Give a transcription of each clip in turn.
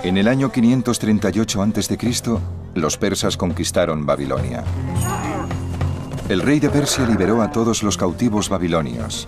En el año 538 a.C., los persas conquistaron Babilonia. El rey de Persia liberó a todos los cautivos babilonios.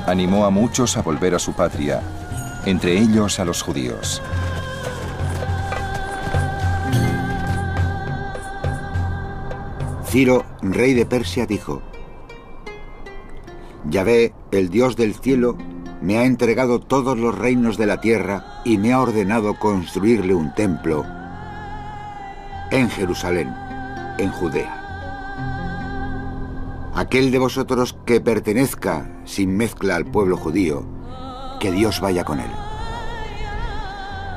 Animó a muchos a volver a su patria, entre ellos a los judíos. Ciro, rey de Persia, dijo: Yahvé, el Dios del cielo, me ha entregado todos los reinos de la tierra y me ha ordenado construirle un templo en Jerusalén, en Judea. Aquel de vosotros que pertenezca sin mezcla al pueblo judío, que Dios vaya con él.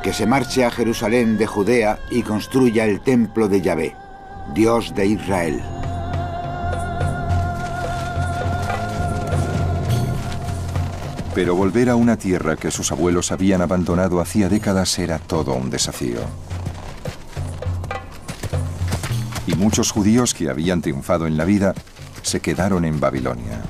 Que se marche a Jerusalén de Judea y construya el templo de Yahvé, Dios de Israel. Pero volver a una tierra que sus abuelos habían abandonado hacía décadas era todo un desafío. Y muchos judíos que habían triunfado en la vida se quedaron en Babilonia.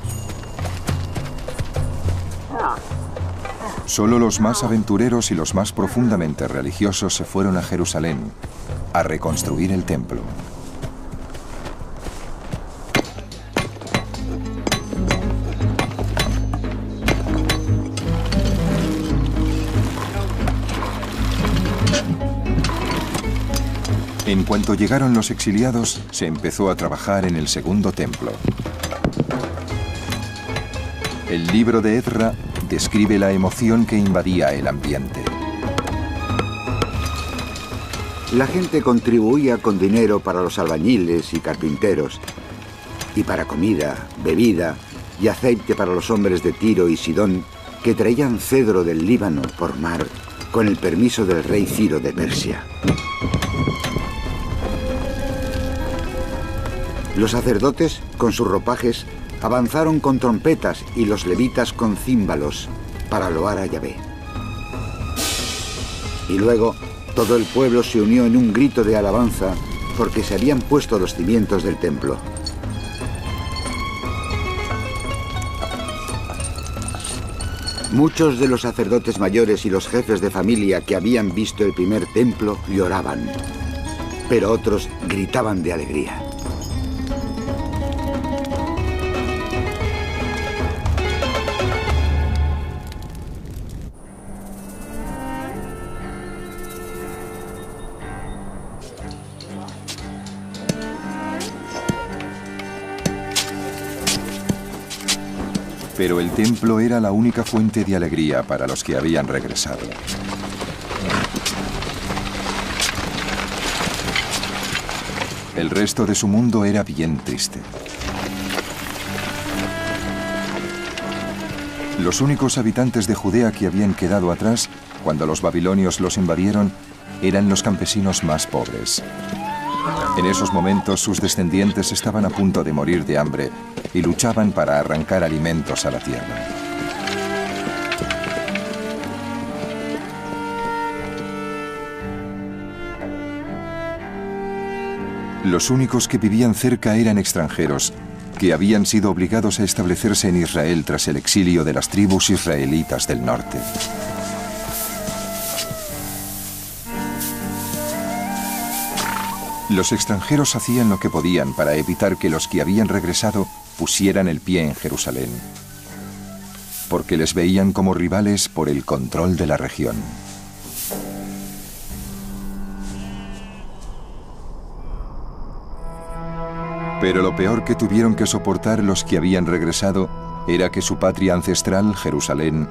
Solo los más aventureros y los más profundamente religiosos se fueron a Jerusalén a reconstruir el templo. En cuanto llegaron los exiliados, se empezó a trabajar en el segundo templo. El libro de Ezra describe la emoción que invadía el ambiente. La gente contribuía con dinero para los albañiles y carpinteros, y para comida, bebida y aceite para los hombres de Tiro y Sidón que traían cedro del Líbano por mar con el permiso del rey Ciro de Persia. Los sacerdotes, con sus ropajes, avanzaron con trompetas y los levitas con címbalos para loar a Yahvé. Y luego todo el pueblo se unió en un grito de alabanza porque se habían puesto los cimientos del templo. Muchos de los sacerdotes mayores y los jefes de familia que habían visto el primer templo lloraban, pero otros gritaban de alegría. Pero el templo era la única fuente de alegría para los que habían regresado. El resto de su mundo era bien triste. Los únicos habitantes de Judea que habían quedado atrás cuando los babilonios los invadieron eran los campesinos más pobres. En esos momentos sus descendientes estaban a punto de morir de hambre y luchaban para arrancar alimentos a la tierra. Los únicos que vivían cerca eran extranjeros, que habían sido obligados a establecerse en Israel tras el exilio de las tribus israelitas del norte. Los extranjeros hacían lo que podían para evitar que los que habían regresado pusieran el pie en Jerusalén, porque les veían como rivales por el control de la región. Pero lo peor que tuvieron que soportar los que habían regresado era que su patria ancestral, Jerusalén,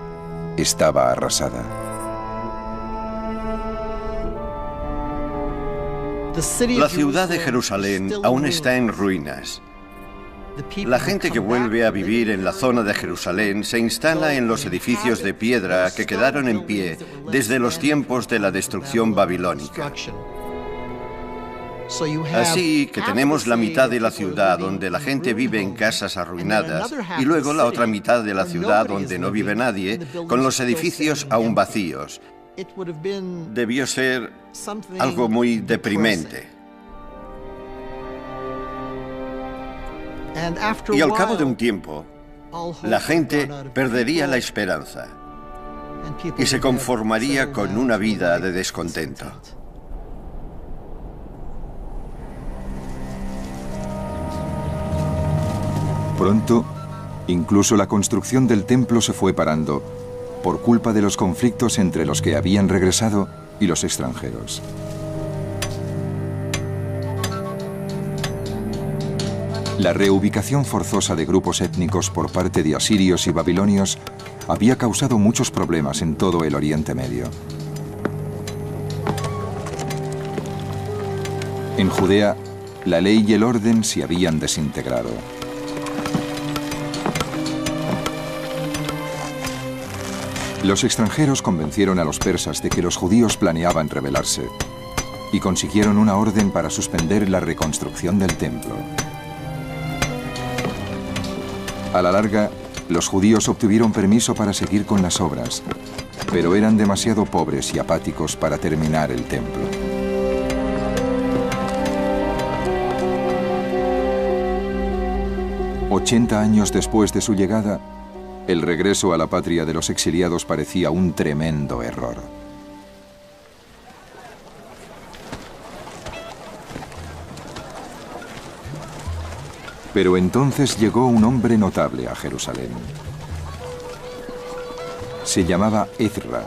estaba arrasada. La ciudad de Jerusalén aún está en ruinas. La gente que vuelve a vivir en la zona de Jerusalén se instala en los edificios de piedra que quedaron en pie desde los tiempos de la destrucción babilónica. Así que tenemos la mitad de la ciudad donde la gente vive en casas arruinadas y luego la otra mitad de la ciudad donde no vive nadie, con los edificios aún vacíos. Debió ser algo muy deprimente. Y al cabo de un tiempo, la gente perdería la esperanza. y se conformaría con una vida de descontento. Pronto, incluso la construcción del templo se fue parando por culpa de los conflictos entre los que habían regresado y los extranjeros. La reubicación forzosa de grupos étnicos por parte de asirios y babilonios había causado muchos problemas en todo el Oriente Medio. En Judea, la ley y el orden se habían desintegrado. Los extranjeros convencieron a los persas de que los judíos planeaban rebelarse y consiguieron una orden para suspender la reconstrucción del templo. A la larga, los judíos obtuvieron permiso para seguir con las obras, pero eran demasiado pobres y apáticos para terminar el templo. «80 años después de su llegada, el regreso a la patria de los exiliados parecía un tremendo error. Pero entonces llegó un hombre notable a Jerusalén. Se llamaba Ezra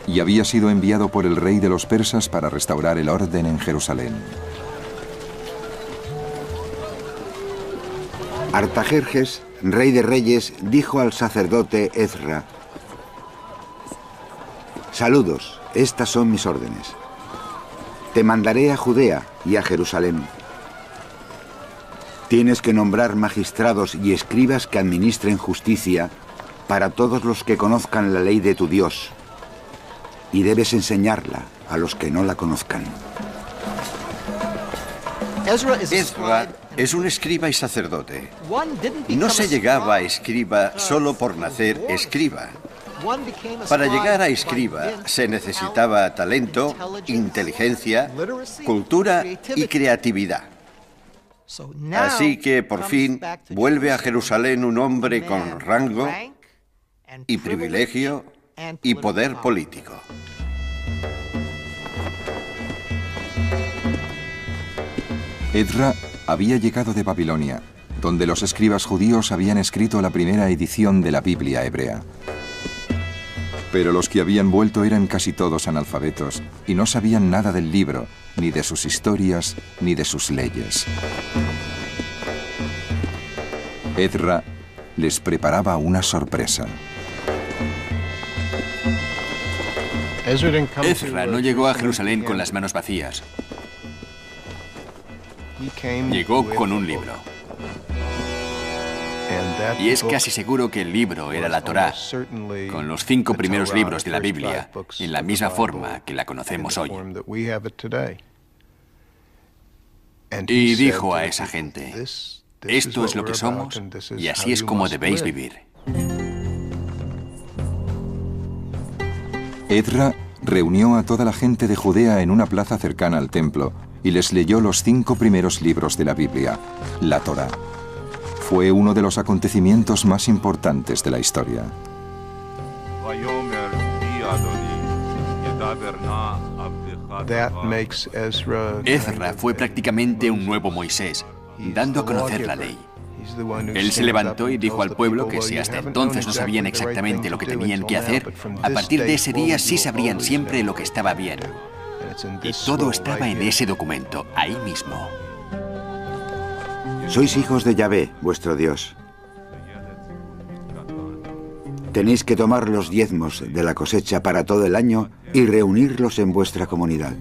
y había sido enviado por el rey de los persas para restaurar el orden en Jerusalén. Artajerjes, rey de reyes, dijo al sacerdote Ezra: «Saludos, estas son mis órdenes. Te mandaré a Judea y a Jerusalén. Tienes que nombrar magistrados y escribas que administren justicia para todos los que conozcan la ley de tu Dios, y debes enseñarla a los que no la conozcan». Ezra es un escriba y sacerdote. No se llegaba a escriba solo por nacer escriba. Para llegar a escriba se necesitaba talento, inteligencia, cultura y creatividad. Así que por fin vuelve a Jerusalén un hombre con rango y privilegio y poder político. Ezra había llegado de Babilonia, donde los escribas judíos habían escrito la primera edición de la Biblia hebrea. Pero los que habían vuelto eran casi todos analfabetos y no sabían nada del libro, ni de sus historias, ni de sus leyes. Ezra les preparaba una sorpresa. Ezra no llegó a Jerusalén con las manos vacías. Llegó con un libro. Y es casi seguro que el libro era la Torá, con los 5 primeros libros de la Biblia, en la misma forma que la conocemos hoy. Y dijo a esa gente: esto es lo que somos y así es como debéis vivir. Ezra reunió a toda la gente de Judea en una plaza cercana al templo y les leyó los 5 primeros libros de la Biblia, la Torá. Fue uno de los acontecimientos más importantes de la historia. Ezra fue prácticamente un nuevo Moisés, dando a conocer la ley. Él se levantó y dijo al pueblo que si hasta entonces no sabían exactamente lo que tenían que hacer, a partir de ese día sí sabrían siempre lo que estaba bien. Y todo estaba en ese documento, ahí mismo. Sois hijos de Yahvé, vuestro Dios. Tenéis que tomar los diezmos de la cosecha para todo el año y reunirlos en vuestra comunidad.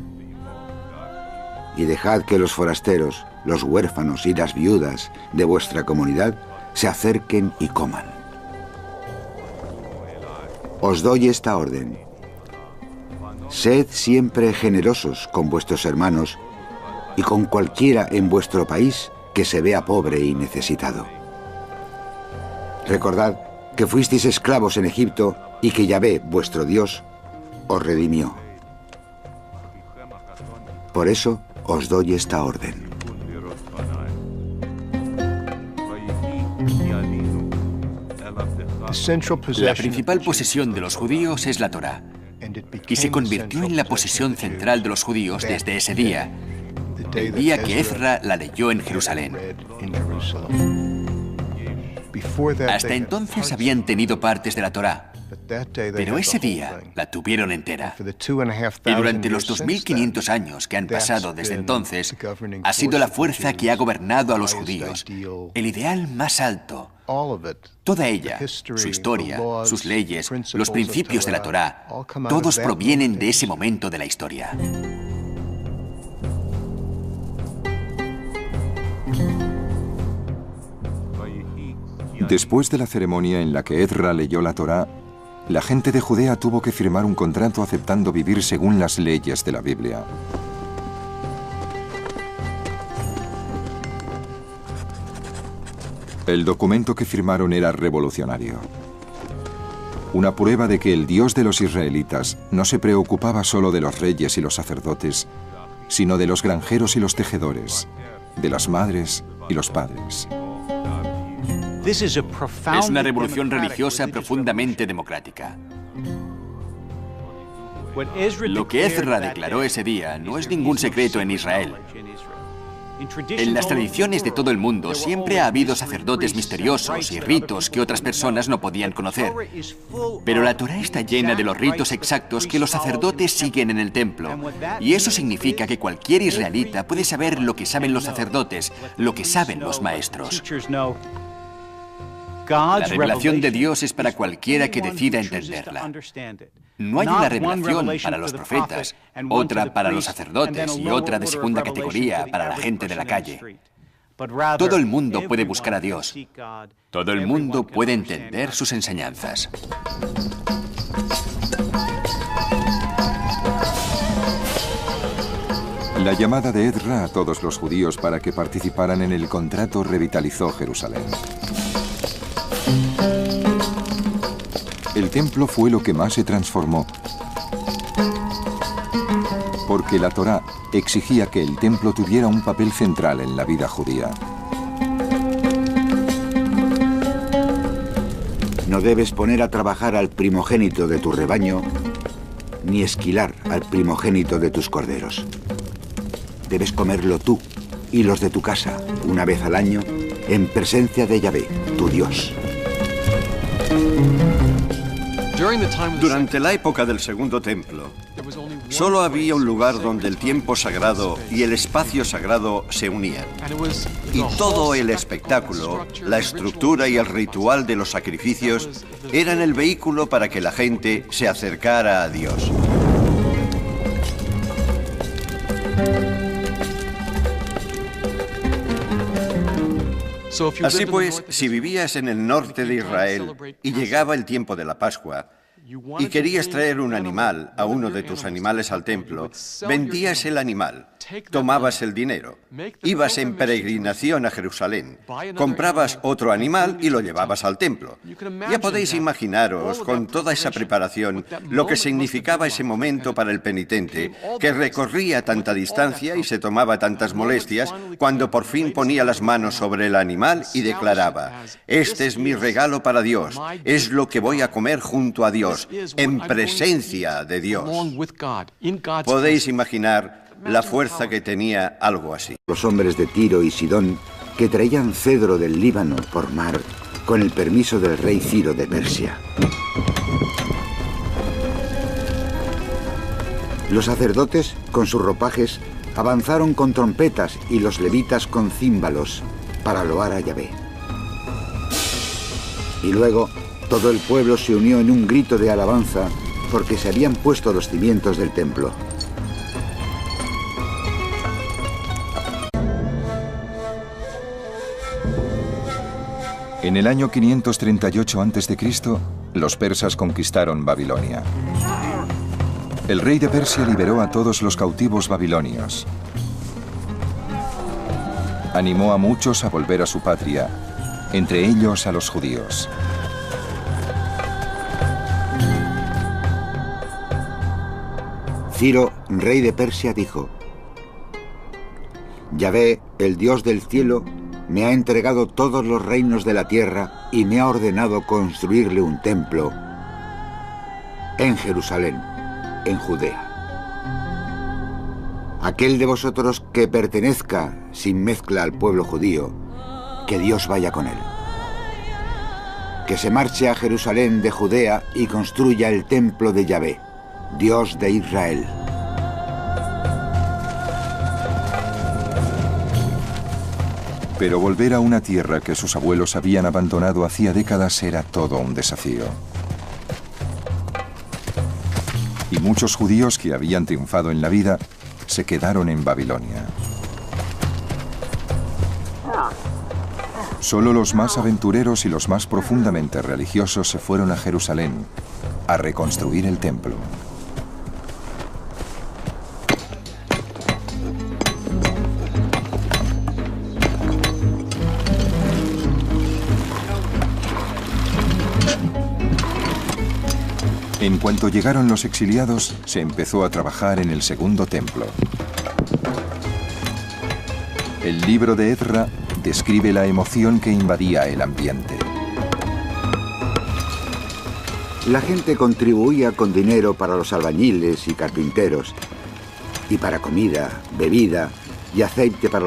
Y dejad que los forasteros, los huérfanos y las viudas de vuestra comunidad se acerquen y coman. Os doy esta orden. Sed siempre generosos con vuestros hermanos y con cualquiera en vuestro país que se vea pobre y necesitado. Recordad que fuisteis esclavos en Egipto y que Yahvé, vuestro Dios, os redimió. Por eso os doy esta orden. La principal posesión de los judíos es la Torá, y se convirtió en la posesión central de los judíos desde ese día, el día que Ezra la leyó en Jerusalén. Hasta entonces habían tenido partes de la Torá, pero ese día la tuvieron entera. Y durante los 2500 años que han pasado desde entonces, ha sido la fuerza que ha gobernado a los judíos, el ideal más alto. Toda ella, su historia, sus leyes, los principios de la Torá, todos provienen de ese momento de la historia. Después de la ceremonia en la que Ezra leyó la Torá, la gente de Judea tuvo que firmar un contrato aceptando vivir según las leyes de la Biblia. El documento que firmaron era revolucionario. Una prueba de que el Dios de los israelitas no se preocupaba solo de los reyes y los sacerdotes, sino de los granjeros y los tejedores, de las madres y los padres. Es una revolución religiosa profundamente democrática. Lo que Ezra declaró ese día no es ningún secreto en Israel. En las tradiciones de todo el mundo siempre ha habido sacerdotes misteriosos y ritos que otras personas no podían conocer. Pero la Torá está llena de los ritos exactos que los sacerdotes siguen en el templo. Y eso significa que cualquier israelita puede saber lo que saben los sacerdotes, lo que saben los maestros. La revelación de Dios es para cualquiera que decida entenderla. No hay una revelación para los profetas, otra para los sacerdotes y otra de segunda categoría para la gente de la calle. Todo el mundo puede buscar a Dios. Todo el mundo puede entender sus enseñanzas. La llamada de Ezra a todos los judíos para que participaran en el contrato revitalizó Jerusalén. El templo fue lo que más se transformó, porque la Torá exigía que el templo tuviera un papel central en la vida judía. No debes poner a trabajar al primogénito de tu rebaño, ni esquilar al primogénito de tus corderos. Debes comerlo tú y los de tu casa una vez al año en presencia de Yahvé, tu Dios. Durante la época del Segundo Templo, solo había un lugar donde el tiempo sagrado y el espacio sagrado se unían. Y todo el espectáculo, la estructura y el ritual de los sacrificios eran el vehículo para que la gente se acercara a Dios. Así pues, si vivías en el norte de Israel y llegaba el tiempo de la Pascua y querías traer un animal a uno de tus animales al templo, vendías el animal, tomabas el dinero, ibas en peregrinación a Jerusalén, comprabas otro animal y lo llevabas al templo. Ya podéis imaginaros, con toda esa preparación, lo que significaba ese momento para el penitente, que recorría tanta distancia y se tomaba tantas molestias, cuando por fin ponía las manos sobre el animal y declaraba: «Este es mi regalo para Dios, es lo que voy a comer junto a Dios, en presencia de Dios». Podéis imaginar la fuerza que tenía algo así. Los hombres de Tiro y Sidón, que traían cedro del Líbano por mar, con el permiso del rey Ciro de Persia. Los sacerdotes, con sus ropajes, avanzaron con trompetas y los levitas con címbalos para loar a Yahvé. Y luego todo el pueblo se unió en un grito de alabanza porque se habían puesto los cimientos del templo. En el año 538 a.C., los persas conquistaron Babilonia. El rey de Persia liberó a todos los cautivos babilonios. Animó a muchos a volver a su patria, entre ellos a los judíos. Ciro, rey de Persia, dijo: Yahvé, el Dios del cielo, me ha entregado todos los reinos de la tierra y me ha ordenado construirle un templo en Jerusalén, en Judea. Aquel de vosotros que pertenezca sin mezcla al pueblo judío, que Dios vaya con él. Que se marche a Jerusalén de Judea y construya el templo de Yahvé, Dios de Israel. Pero volver a una tierra que sus abuelos habían abandonado hacía décadas era todo un desafío. Y muchos judíos que habían triunfado en la vida se quedaron en Babilonia. Solo los más aventureros y los más profundamente religiosos se fueron a Jerusalén a reconstruir el templo. En cuanto llegaron los exiliados, se empezó a trabajar en el segundo templo. El libro de Ezra describe la emoción que invadía el ambiente. La gente contribuía con dinero para los albañiles y carpinteros, y para comida, bebida y aceite para